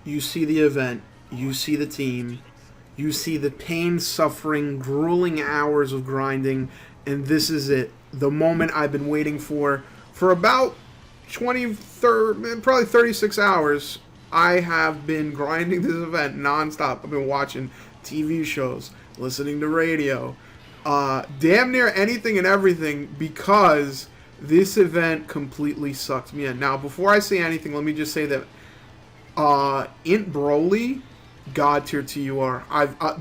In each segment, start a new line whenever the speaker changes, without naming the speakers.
you see the event, you see the team, you see the pain, suffering, grueling hours of grinding, and this is it. The moment I've been waiting for about 30, probably 36 hours. I have been grinding this event nonstop. I've been watching TV shows, listening to radio, damn near anything and everything, because this event completely sucked me in. Now, before I say anything, let me just say that INT Broly, God tier TUR.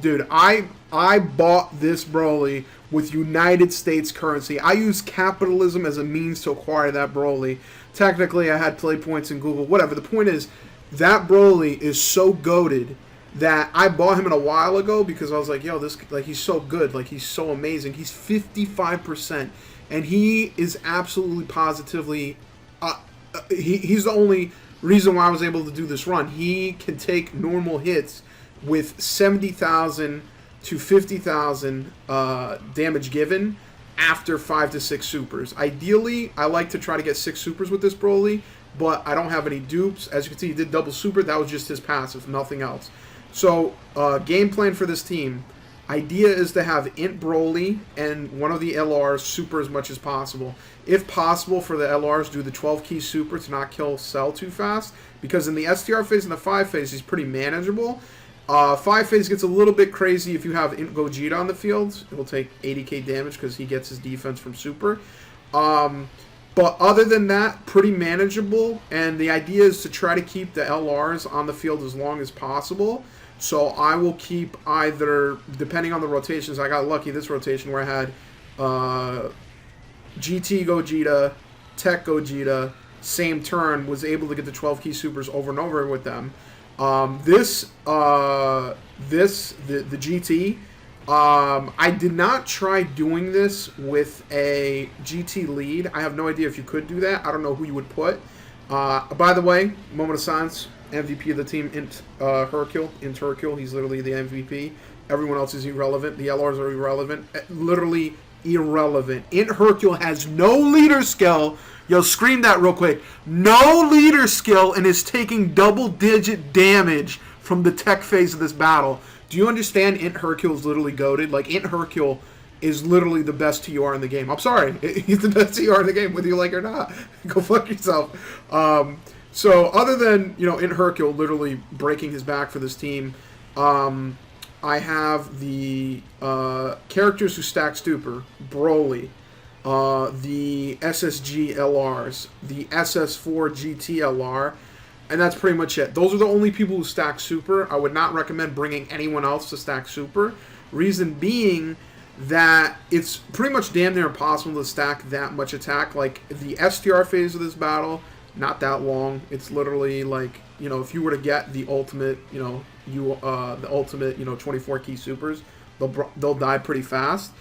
Dude, I bought this Broly with United States currency. I used capitalism as a means to acquire that Broly. Technically, I had play points in Google, whatever. The point is, that Broly is so goated that I bought him in a while ago because I was like, yo, this, like, he's so good. Like, he's so amazing. He's 55%. And he is absolutely positively, he's the only reason why I was able to do this run. He can take normal hits with 70,000 to 50,000 damage given after 5 to 6 supers. Ideally, I like to try to get 6 supers with this Broly, but I don't have any dupes. As you can see, he did double super. That was just his passive, nothing else. So, game plan for this team. Idea is to have INT Broly and one of the LRs super as much as possible. If possible, for the LRs, do the 12-key super to not kill Cell too fast, because in the STR phase and the 5 phase, he's pretty manageable. 5 phase gets a little bit crazy if you have INT Gogeta on the field. It will take 80k damage because he gets his defense from super. But other than that, pretty manageable, and the idea is to try to keep the LRs on the field as long as possible. So I will keep either, depending on the rotations, I got lucky this rotation where I had GT Gogeta, TEQ Gogeta, same turn, was able to get the 12-key supers over and over with them. The GT, I did not try doing this with a GT lead. I have no idea if you could do that. I don't know who you would put. By the way, moment of silence. MVP of the team, INT Hercule. INT Hercule, he's literally the MVP. Everyone else is irrelevant. The LRs are irrelevant. Literally irrelevant. INT Hercule has no leader skill. Yo, scream that real quick. No leader skill and is taking double-digit damage from the tech phase of this battle. Do you understand INT Hercule is literally goated? Like, INT Hercule is literally the best TUR in the game. I'm sorry. He's the best TUR in the game, whether you like it or not. Go fuck yourself. So other than, you know, INT Hercule literally breaking his back for this team, I have the characters who stack Stuper, Broly, the SSG LRs, the SS4 GT LR, and that's pretty much it. Those are the only people who stack Super. I would not recommend bringing anyone else to stack Super. Reason being that it's pretty much damn near impossible to stack that much attack. Like, the STR phase of this battle, not that long. It's literally like, you know, if you were to get the ultimate, you know, the ultimate, you know, 24-key supers, they'll die pretty fast.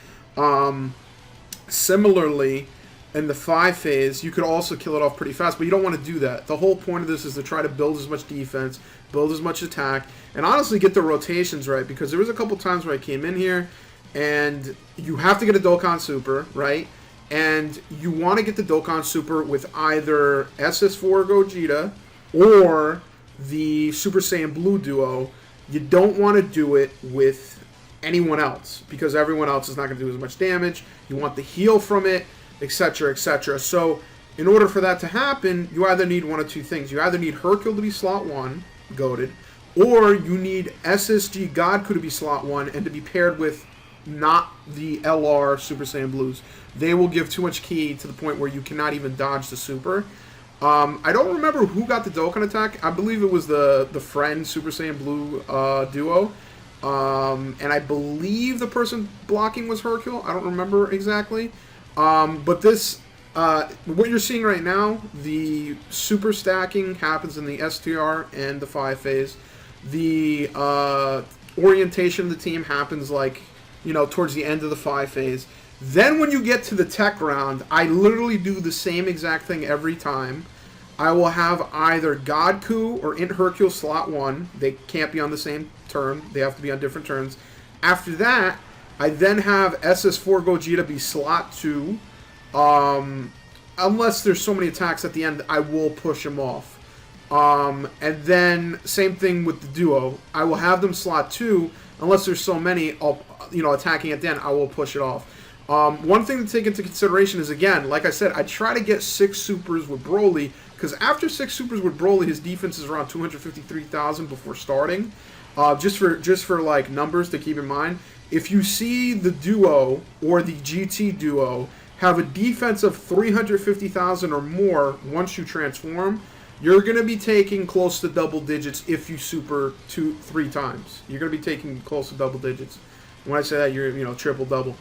Similarly, in the 5 phase, you could also kill it off pretty fast, but you don't want to do that. The whole point of this is to try to build as much defense, build as much attack, and honestly get the rotations right, because there was a couple times where I came in here, and you have to get a Dokkan Super, right? And you want to get the Dokkan Super with either SS4 Gogeta or the Super Saiyan Blue duo. You don't want to do it with anyone else, because everyone else is not going to do as much damage. You want the heal from it, etc., etc. So in order for that to happen, you either need one of two things. You either need Hercule to be slot 1, goated, or you need SSG Godku to be slot 1 and to be paired with not the LR Super Saiyan Blues. They will give too much ki to the point where you cannot even dodge the super. I don't remember who got the Dokkan attack. I believe it was the friend Super Saiyan Blue duo. And I believe the person blocking was Hercule. I don't remember exactly. But this, what you're seeing right now, the super stacking happens in the STR and the 5 phase. The orientation of the team happens, like, you know, towards the end of the 5 phase. Then when you get to the tech round, I literally do the same exact thing every time. I will have either Godku or INT Hercule slot 1. They can't be on the same turn. They have to be on different turns. After that, I then have SS4 Gogeta be slot 2. Unless there's so many attacks at the end, I will push him off. And then same thing with the duo. I will have them slot 2 unless there's so many, attacking at the end. I will push it off. One thing to take into consideration is, again, like I said, I try to get 6 supers with Broly, because after 6 supers with Broly, his defense is around 253,000 before starting. Just for like numbers to keep in mind, if you see the duo or the GT duo have a defense of 350,000 or more once you transform, you're going to be taking close to double digits if you super 2-3 times. You're going to be taking close to double digits. When I say that, you're triple double.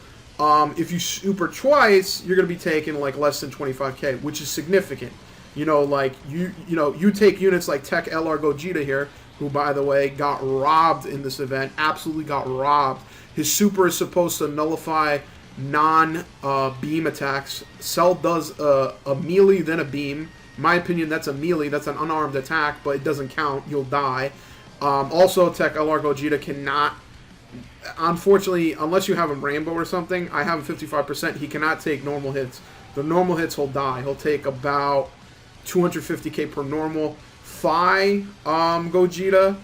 If you super twice, you're going to be taking like less than 25k, which is significant. You take units like TEQ LR Gogeta here, who, by the way, got robbed in this event. Absolutely got robbed. His super is supposed to nullify non-beam attacks. Cell does a melee, then a beam. In my opinion, that's a melee. That's an unarmed attack, but it doesn't count. You'll die. Also, TEQ LR Gogeta cannot... Unfortunately, unless you have him Rainbow or something, I have him 55%. He cannot take normal hits. The normal hits, he'll die. He'll take about 250k per normal. Gogeta,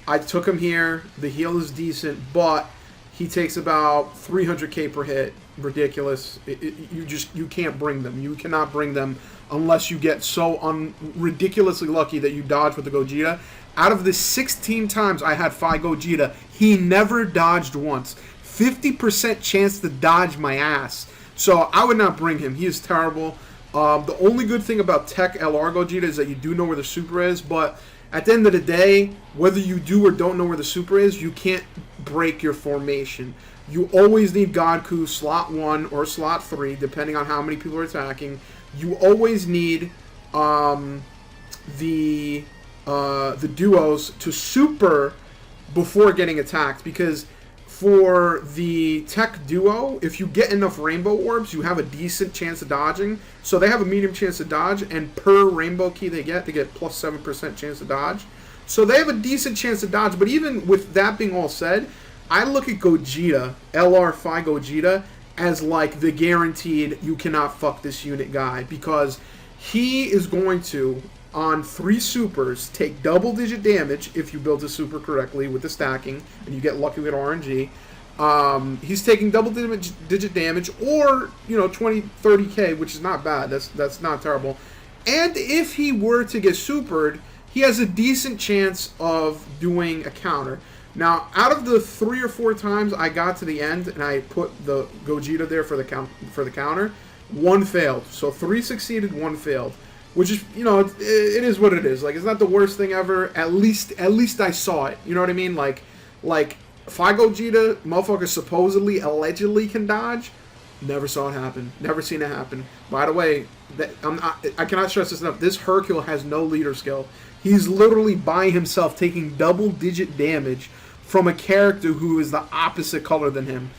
I took him here. The heal is decent, but he takes about 300k per hit. Ridiculous. You can't bring them. You cannot bring them unless you get so ridiculously lucky that you dodge with the Gogeta. Out of the 16 times I had Gogeta, he never dodged once. 50% chance to dodge my ass. So I would not bring him. He is terrible. The only good thing about TEQ LR Gogeta is that you do know where the super is, but at the end of the day, whether you do or don't know where the super is, you can't break your formation. You always need Godku slot 1 or slot 3, depending on how many people are attacking. You always need the duos to super before getting attacked, because for the TEQ duo, if you get enough rainbow orbs, you have a decent chance of dodging. So they have a medium chance to dodge, and per rainbow key they get plus 7% chance to dodge. So they have a decent chance to dodge, but even with that being all said, I look at Gogeta, LR Gogeta, as like the guaranteed you cannot fuck this unit guy, because he is going to, on 3 supers, take double-digit damage if you build a super correctly with the stacking, and you get lucky with RNG. He's taking double-digit damage, or 20, 30k, which is not bad. That's not terrible. And if he were to get supered, he has a decent chance of doing a counter. Now, out of the 3 or 4 times I got to the end and I put the Gogeta there for the counter, 1 failed. So 3 succeeded, 1 failed. Which is, it is what it is. Like, it's not the worst thing ever. At least I saw it. You know what I mean? Like Gogeta, motherfucker supposedly, allegedly can dodge. Never saw it happen. Never seen it happen. By the way, I cannot stress this enough. This Hercule has no leader skill. He's literally by himself taking double-digit damage from a character who is the opposite color than him.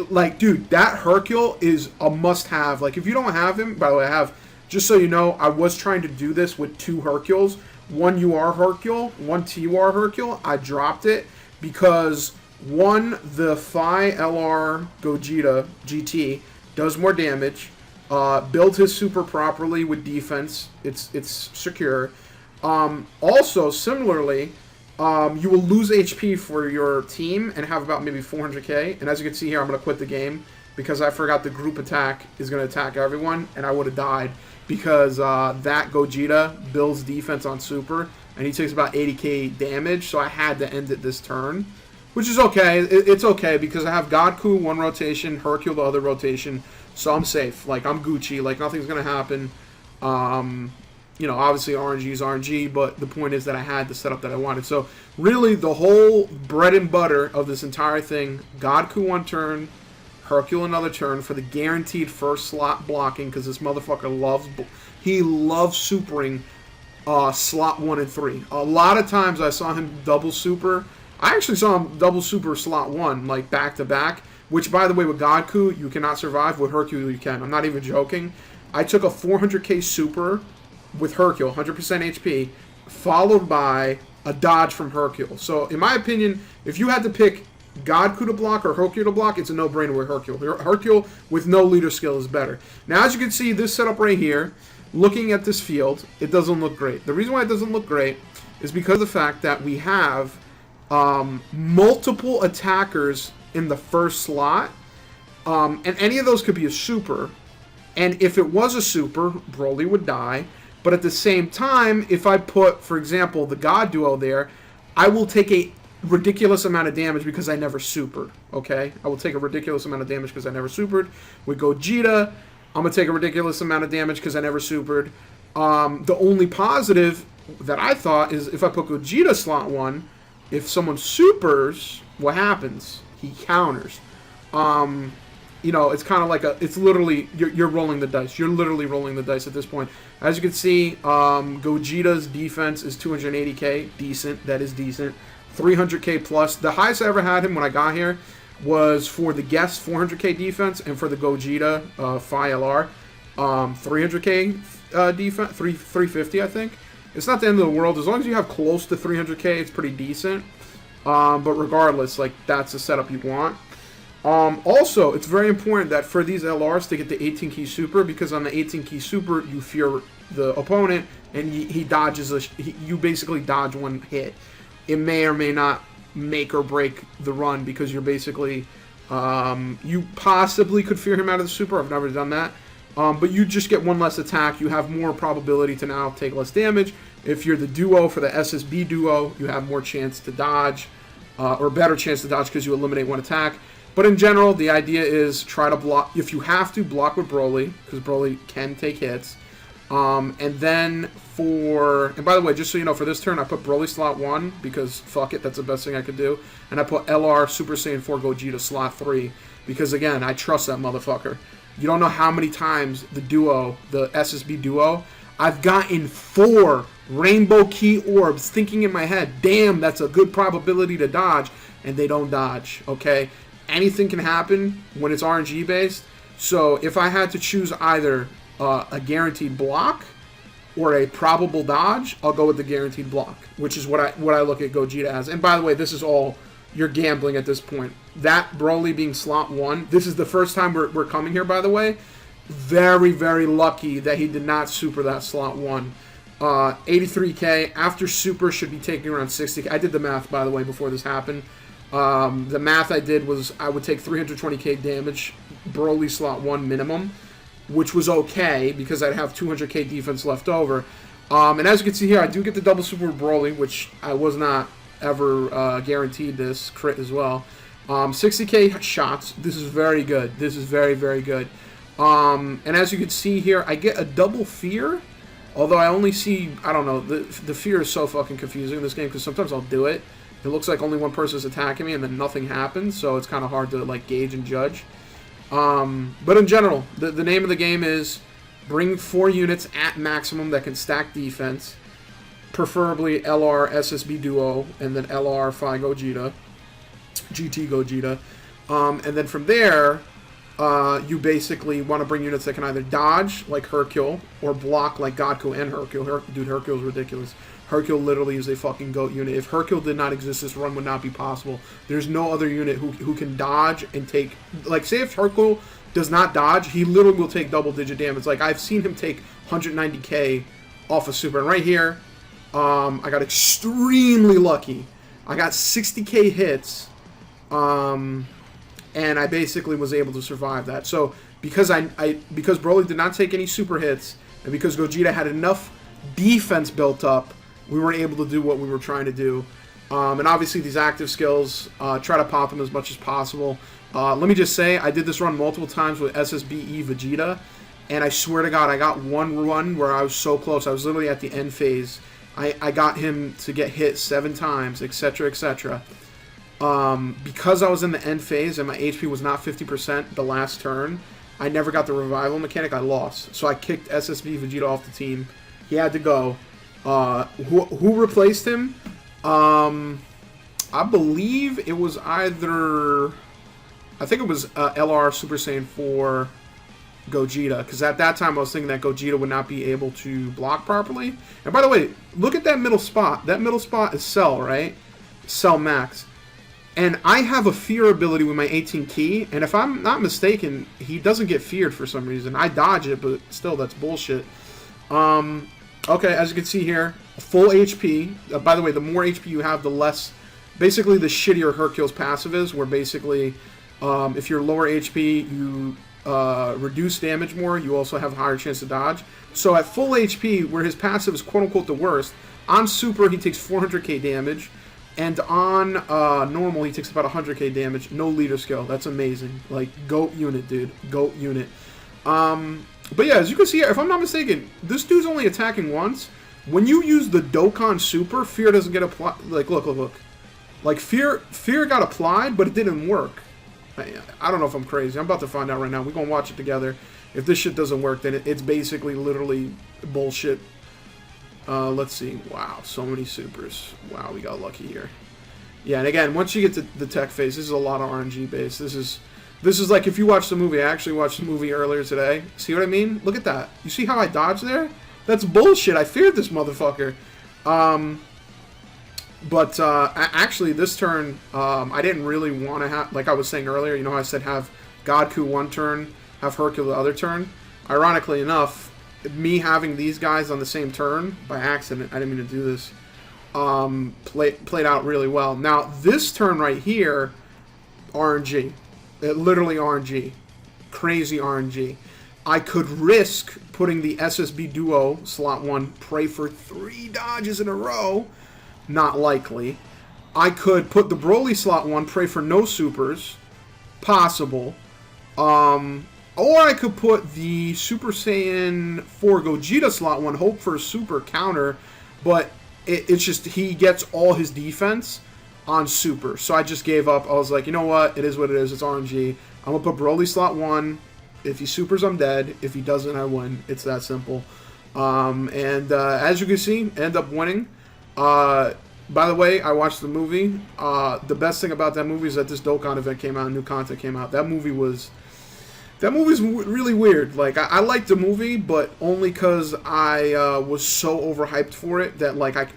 Like, dude, that Hercule is a must-have. Like, if you don't have him, by the way, I have... Just so you know, I was trying to do this with 2 Hercules. 1 UR Hercule, 1 TUR Hercule. I dropped it because, 1, the LR Gogeta GT does more damage. Builds his super properly with defense. It's secure. Also, similarly, you will lose HP for your team and have about maybe 400k. And as you can see here, I'm going to quit the game because I forgot the group attack is going to attack everyone, and I would have died. Because that Gogeta builds defense on super, and he takes about 80k damage, so I had to end it this turn. Which is okay. It's okay, because I have Godku 1 rotation, Hercule the other rotation, so I'm safe. Like, I'm Gucci. Like, nothing's going to happen. Obviously RNG is RNG, but the point is that I had the setup that I wanted. So, really, the whole bread and butter of this entire thing, Godku 1 turn, Hercule another turn for the guaranteed first slot blocking, because this motherfucker loves supering slot 1 and 3. A lot of times I saw him double super. I actually saw him double super slot 1, like back to back, which, by the way, with Godku you cannot survive. With Hercule you can. I'm not even joking. I took a 400k super with Hercule, 100% HP, followed by a dodge from Hercule. So in my opinion, if you had to pick Godku to block or Hercule to block, it's a no-brainer with Hercule. Hercule with no leader skill is better. Now, as you can see, this setup right here, looking at this field, it doesn't look great. The reason why it doesn't look great is because of the fact that we have multiple attackers in the first slot, and any of those could be a super. And if it was a super, Broly would die. But at the same time, if I put, for example, the God Duo there, I will take a ridiculous amount of damage because I never supered, okay? I will take a ridiculous amount of damage because I never supered. With Gogeta, I'm going to take a ridiculous amount of damage because I never supered. The only positive that I thought is if I put Gogeta slot 1, if someone supers, what happens? He counters. You know, it's kind of like it's literally, you're rolling the dice. You're literally rolling the dice at this point. As you can see, Gogeta's defense is 280k. Decent. That is decent. 300k plus. The highest I ever had him when I got here was for the guest 400k defense, and for the Gogeta Phi LR 300k defense, 350 I think. It's not the end of the world. As long as you have close to 300k, it's pretty decent. But regardless, like, that's the setup you want. Also, it's very important that for these LRs to get the 18 key super, because on the 18 key super, you fear the opponent, and he dodges you basically dodge one hit. It may or may not make or break the run, because you're basically, you possibly could fear him out of the super. I've never done that. But you just get one less attack. You have more probability to now take less damage. If you're the duo for the SSB duo, you have more chance to dodge, or better chance to dodge because you eliminate one attack. But in general, the idea is try to block. If you have to, block with Broly, because Broly can take hits. And then and by the way, just so you know, for this turn, I put Broly slot 1, because fuck it, that's the best thing I could do. And I put LR Super Saiyan 4 Gogeta slot 3, because again, I trust that motherfucker. You don't know how many times the duo, the SSB duo, I've gotten 4 rainbow key orbs thinking in my head, damn, that's a good probability to dodge, and they don't dodge, okay? Anything can happen when it's RNG based. So if I had to choose either a guaranteed block or a probable dodge, I'll go with the guaranteed block, which is what I look at Gogeta as. And by the way, this is all, you're gambling at this point. That Broly being slot 1, this is the first time we're coming here, by the way. Very, very lucky that he did not super that slot 1. 83k, after super should be taking around 60k. I did the math, by the way, before this happened. The math I did was I would take 320k damage, Broly slot 1 minimum, which was okay because I'd have 200k defense left over. And as you can see here, I do get the double super with Broly, which I was not ever guaranteed this crit as well. 60k shots. This is very good. This is very, very good. And as you can see here, I get a double fear. Although I only see, I don't know, the fear is so fucking confusing in this game because sometimes I'll do it. It looks like only one person is attacking me and then nothing happens, so it's kind of hard to like gauge and judge. But in general, the name of the game is bring 4 units at maximum that can stack defense, preferably LR SSB duo and then LR Phi Gogeta, GT Gogeta. And then from there, you basically want to bring units that can either dodge, like Hercule, or block, like Godku and Hercule. Dude, Hercule's ridiculous. Hercule literally is a fucking GOAT unit. If Hercule did not exist, this run would not be possible. There's no other unit who can dodge and take... Like, say if Hercule does not dodge, he literally will take double-digit damage. Like, I've seen him take 190k off of Super. And right here, I got extremely lucky. I got 60k hits, and I basically was able to survive that. So because because Broly did not take any super hits, and because Gogeta had enough defense built up, we were able to do what we were trying to do. And obviously these active skills, try to pop them as much as possible. Let me just say, I did this run multiple times with SSBE Vegeta, and I swear to God, I got one run where I was so close. I was literally at the end phase. I got him to get hit 7 times, etc., etc. Because I was in the end phase and my HP was not 50% the last turn, I never got the revival mechanic. I lost. So I kicked SSB Vegeta off the team. He had to go. Who replaced him? I believe it was either... I think it was LR Super Saiyan 4 Gogeta. Because at that time I was thinking that Gogeta would not be able to block properly. And by the way, look at that middle spot. That middle spot is Cell, right? Cell Max. And I have a fear ability with my 18 key, and if I'm not mistaken, he doesn't get feared for some reason. I dodge it, but still, that's bullshit. Okay, as you can see here, full HP. By the way, the more HP you have, the less... Basically, the shittier Hercule's passive is, where basically, if you're lower HP, you reduce damage more. You also have a higher chance to dodge. So at full HP, where his passive is quote-unquote the worst, on Super, he takes 400k damage. And on normal, he takes about 100k damage. No leader skill. That's amazing. Like, GOAT unit, dude. GOAT unit. But yeah, as you can see, if I'm not mistaken, this dude's only attacking once. When you use the Dokkan Super, Fear doesn't get applied. Like, look. Like, Fear got applied, but it didn't work. I don't know if I'm crazy. I'm about to find out right now. We're going to watch it together. If this shit doesn't work, then it's basically literally bullshit. Let's see. Wow, so many supers. Wow, we got lucky here. Yeah, and again, once you get to the tech phase, this is a lot of RNG based. This is like if you watch the movie. I actually watched the movie earlier today. See what I mean? Look at that. You see how I dodged there? That's bullshit. I feared this motherfucker. But actually, this turn, I didn't really want to have, like I was saying earlier, you know, I said have Godku one turn, have Hercule the other turn. Ironically enough, me having these guys on the same turn, by accident, I didn't mean to do this, played out really well. Now, this turn right here, RNG. Literally RNG. Crazy RNG. I could risk putting the SSB Duo, slot 1, pray for 3 dodges in a row. Not likely. I could put the Broly slot 1, pray for no supers. Possible. Or I could put the Super Saiyan 4 Gogeta slot 1, hope for a super counter. But it's just he gets all his defense on super. So I just gave up. I was like, you know what? It is what it is. It's RNG. I'm going to put Broly slot 1. If he supers, I'm dead. If he doesn't, I win. It's that simple. As you can see, end up winning. By the way, I watched the movie. The best thing about that movie is that this Dokkan event came out, new content came out. That movie's really weird. Like, I liked the movie, but only because I was so overhyped for it that, like, I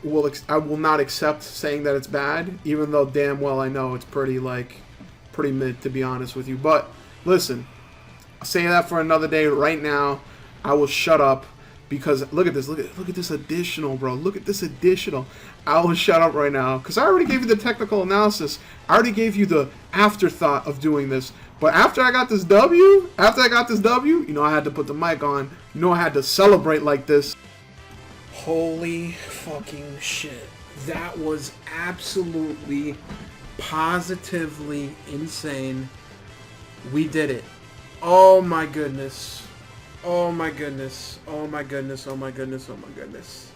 will not accept saying that it's bad, even though damn well I know it's pretty mid, to be honest with you. But listen, I'll say that for another day. Right now, I will shut up. Because look at this, look at this additional, bro. Look at this additional. I will shut up right now because I already gave you the technical analysis. I already gave you the afterthought of doing this. But after I got this W, you know I had to put the mic on. You know I had to celebrate like this. Holy fucking shit! That was absolutely, positively insane. We did it. Oh my goodness. Oh my goodness. Oh my goodness. Oh my goodness. Oh my goodness.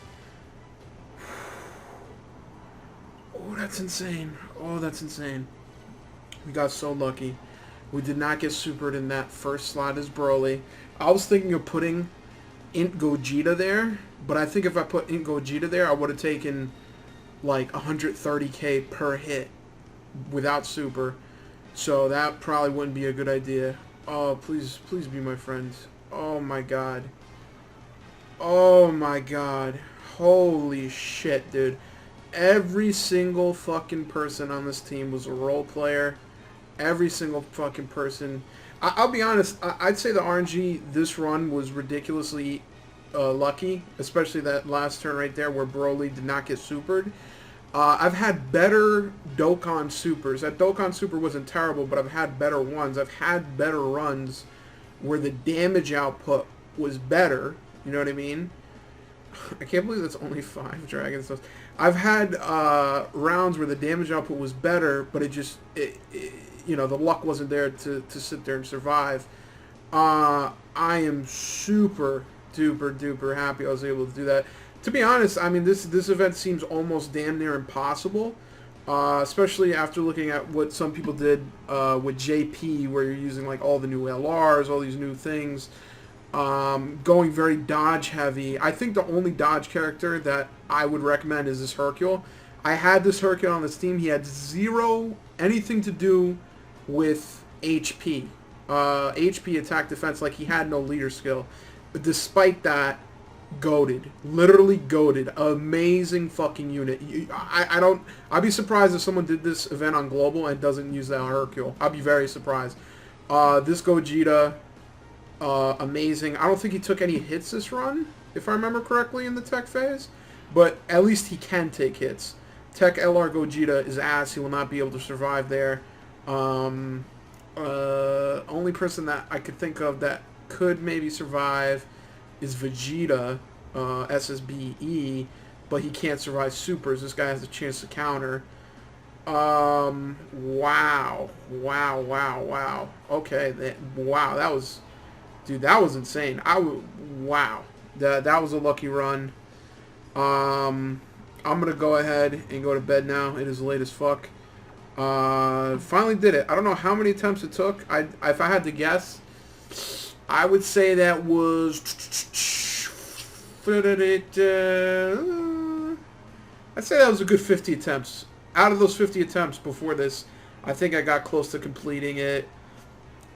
Oh, that's insane. Oh, that's insane. We got so lucky. We did not get supered in that first slot as Broly. I was thinking of putting INT Gogeta there, but I think if I put INT Gogeta there, I would have taken like 130k per hit without super. So that probably wouldn't be a good idea. Oh, please be my friend. Oh my god. Oh my god. Holy shit, dude. Every single fucking person on this team was a role player. Every single fucking person. I'll be honest, I'd say the RNG this run was ridiculously lucky. Especially that last turn right there where Broly did not get supered. I've had better Dokkan Supers. That Dokkan Super wasn't terrible, but I've had better ones. I've had better runs where the damage output was better. You know what I mean? I can't believe that's only 5 Dragon Stones. I've had rounds where the damage output was better, but it you know, the luck wasn't there to sit there and survive. I am super duper happy I was able to do that. To be honest, I mean, this event seems almost damn near impossible. Especially after looking at what some people did with JP, where you're using like all the new LRs, all these new things, going very dodge heavy. I think the only dodge character that I would recommend is this Hercule. I had this Hercule on this team. He had zero anything to do with HP. HP, attack, defense, like he had no leader skill. But despite that, goated, literally goated, amazing fucking unit. I'd be surprised if someone did this event on global and doesn't use that Hercule. I'd be very surprised. This Gogeta, amazing. I don't think he took any hits this run. if I remember correctly, in the TEQ phase. But at least he can take hits. TEQ LR Gogeta is ass. He will not be able to survive there. Only person that I could think of that could maybe survive is Vegeta, SSBE, but he can't survive supers. This guy has a chance to counter. Wow. Okay, wow, that was, dude, that was insane. Wow, that was a lucky run. I'm gonna go ahead and go to bed now. It is late as fuck. Finally did it. I don't know how many attempts it took. If I had to guess, I would say that was, I'd say that was a good 50 attempts. Out of those 50 attempts before this, I think I got close to completing it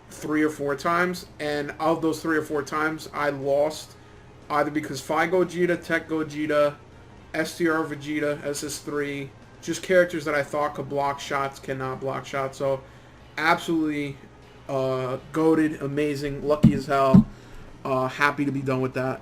3 or 4 times. And of those 3 or 4 times, I lost either because Phi Gogeta, TEQ Gogeta, STR Vegeta, SS3, just characters that I thought could block shots, cannot block shots. So, absolutely goated, amazing, lucky as hell. Happy to be done with that.